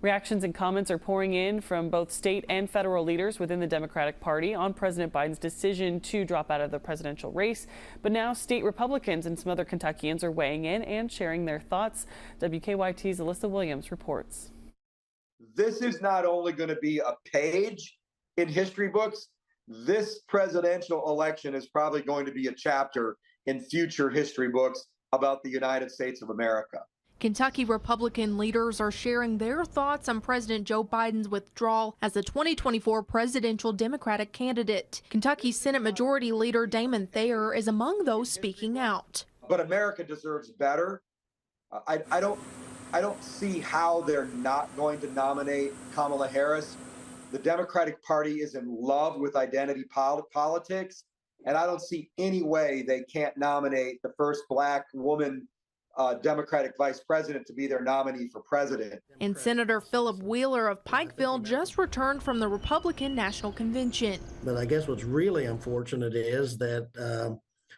Reactions and comments are pouring in from both state and federal leaders within the Democratic Party on President Biden's decision to drop out of the presidential race. But now state Republicans and some other Kentuckians are weighing in and sharing their thoughts. WKYT's Alyssa Williams reports. This is not only going to be a page in history books, this presidential election is probably going to be a chapter in future history books about the United States of America. Kentucky Republican leaders are sharing their thoughts on President Joe Biden's withdrawal as the 2024 presidential Democratic candidate. Kentucky Senate Majority Leader Damon Thayer is among those speaking out. But America deserves better. I don't see how they're not going to nominate Kamala Harris. The Democratic Party is in love with identity politics, and I don't see any way they can't nominate the first Black woman Democratic vice president to be their nominee for president. And Senator Philip Wheeler of Pikeville just returned from the Republican National Convention. But I guess what's really unfortunate is that,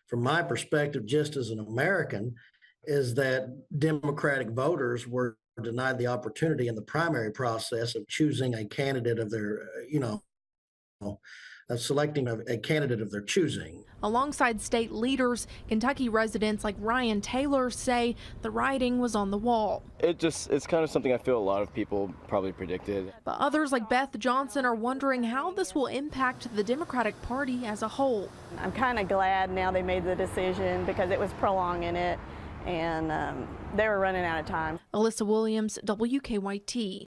from my perspective, just as an American, is that Democratic voters were denied the opportunity in the primary process of choosing a candidate of their, selecting a candidate of their choosing. Alongside state leaders, Kentucky residents like Ryan Taylor say the writing was on the wall. It's kind of something I feel a lot of people probably predicted. But others like Beth Johnson are wondering how this will impact the Democratic Party as a whole. I'm kind of glad now they made the decision because it was prolonging it and they were running out of time. Alyssa Williams, WKYT.